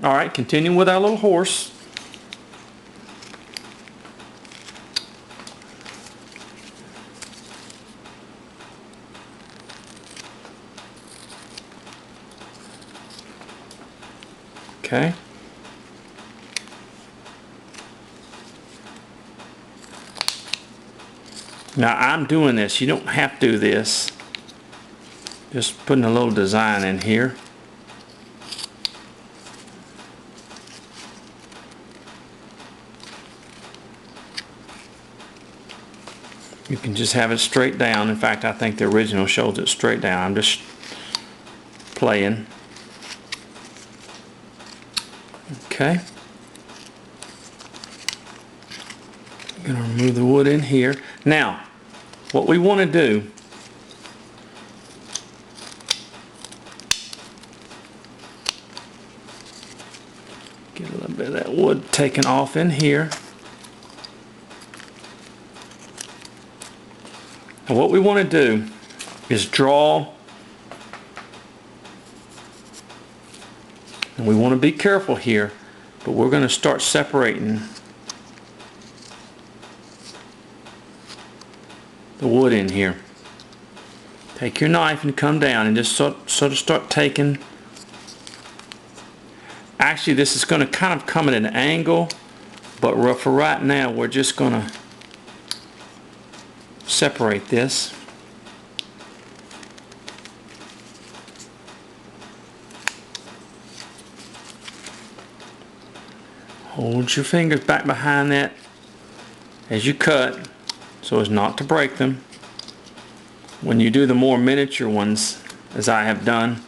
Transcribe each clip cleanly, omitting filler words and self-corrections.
Alright, continue with our little horse. Okay. Now I'm doing this. You don't have to do this. Just putting a little design in here. You can just have it straight down. In fact, I think the original shows it straight down. I'm just playing. Okay. I'm going to remove the wood in here. Now, what we want to do get a little bit of that wood taken off in here. And what we want to do is draw, and we want to be careful here, but we're going to start separating the wood in here. Take your knife and come down and just sort of start taking. Actually, this is going to kind of come at an angle, but for right now we're just going to separate this. Hold your fingers back behind that as you cut so as not to break them. When you do the more miniature ones, as I have done,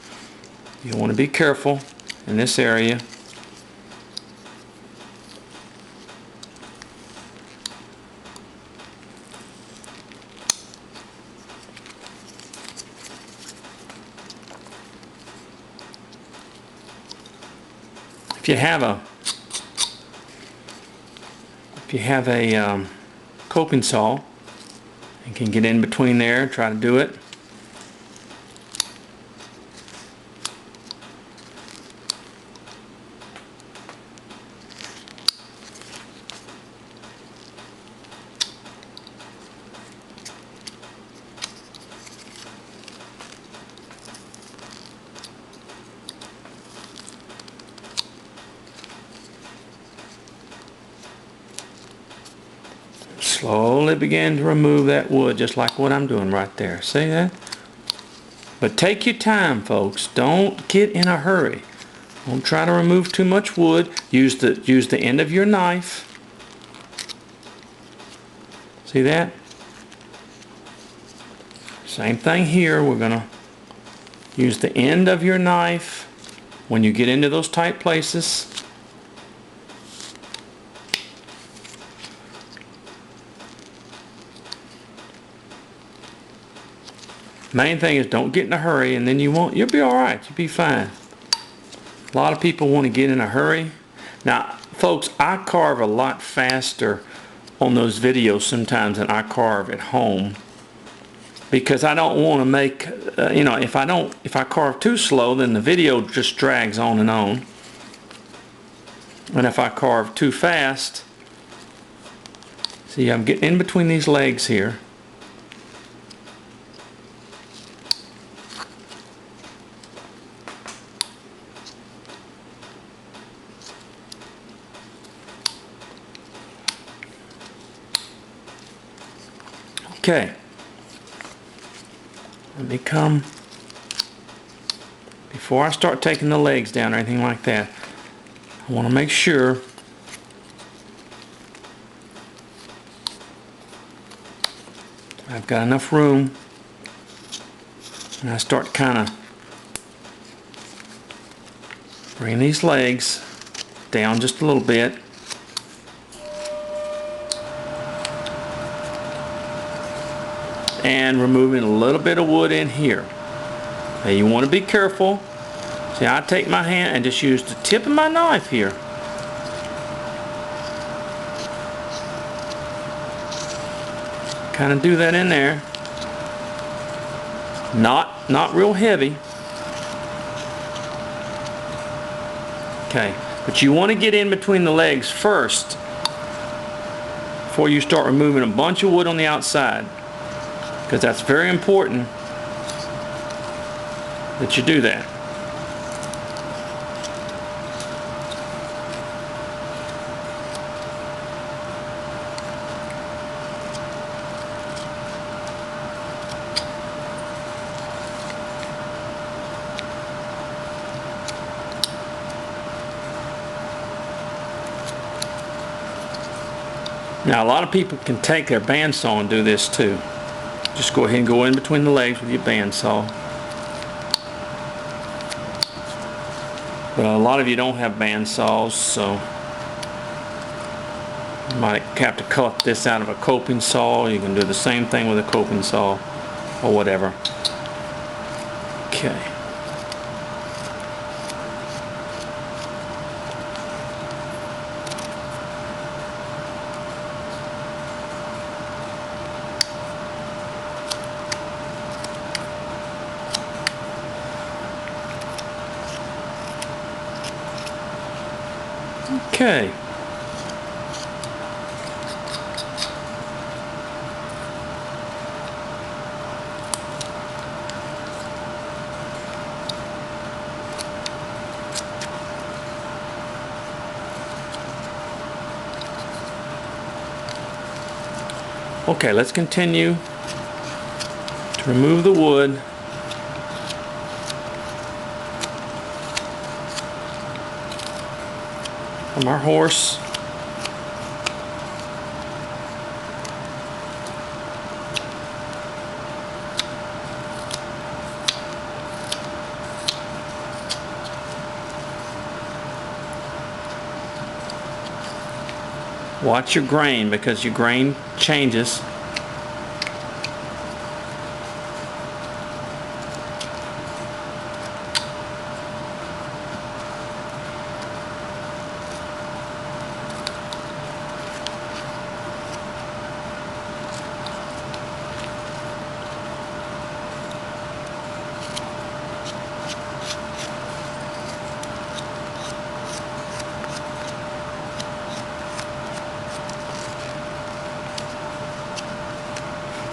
you want to be careful in this area. If you have a coping saw, you can get in between there and try to do it. Slowly begin to remove that wood, just like what I'm doing right there. See that? But take your time, folks. Don't get in a hurry. Don't try to remove too much wood. Use the end of your knife. See that? Same thing here. We're going to use the end of your knife when you get into those tight places. Main thing is don't get in a hurry, and then you'll be alright. You'll be fine. A lot of people want to get in a hurry. Now, folks, I carve a lot faster on those videos sometimes than I carve at home, because I don't want to make, if I carve too slow, then the video just drags on and on. And if I carve too fast, see, I'm getting in between these legs here. Okay, let me come, before I start taking the legs down or anything like that, I want to make sure I've got enough room, and I start kind of bringing these legs down just a little bit. And removing a little bit of wood in here. Now you want to be careful. See, I take my hand and just use the tip of my knife here. Kind of do that in there. Not real heavy. Okay, but you want to get in between the legs first before you start removing a bunch of wood on the outside, because that's very important that you do that. Now a lot of people can take their bandsaw and do this too. Just go ahead and go in between the legs with your bandsaw. But a lot of you don't have bandsaws, so you might have to cut this out of a coping saw. You can do the same thing with a coping saw or whatever. Okay. Okay. Okay, let's continue to remove the wood. From our horse. Watch your grain, because your grain changes.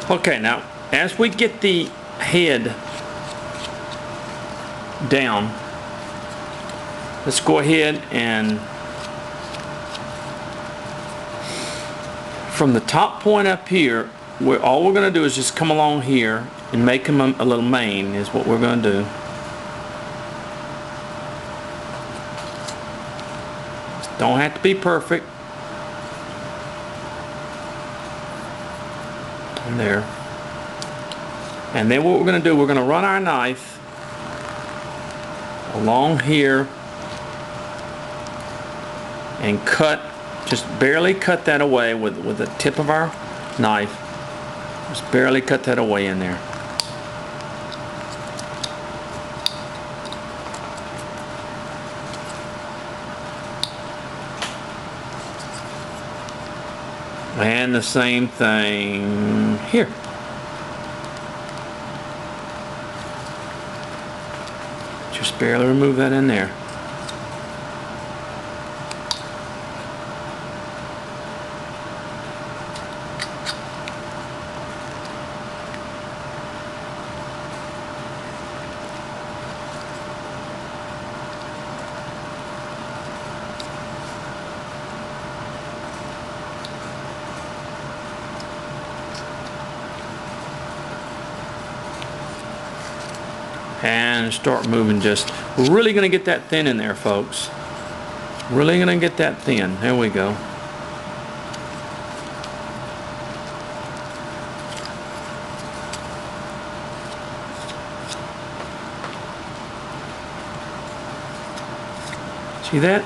Okay, now as we get the head down, let's go ahead and from the top point up here, all we're going to do is just come along here and make him a little mane is what we're going to do. Don't have to be perfect. And there. And then what we're going to do, we're going to run our knife along here and cut, just barely cut that away with the tip of our knife. Just barely cut that away in there. And the same thing here. Just barely remove that in there. And start moving. Just, we're really going to get that thin in there, folks. Really going to get that thin. There we go. See that?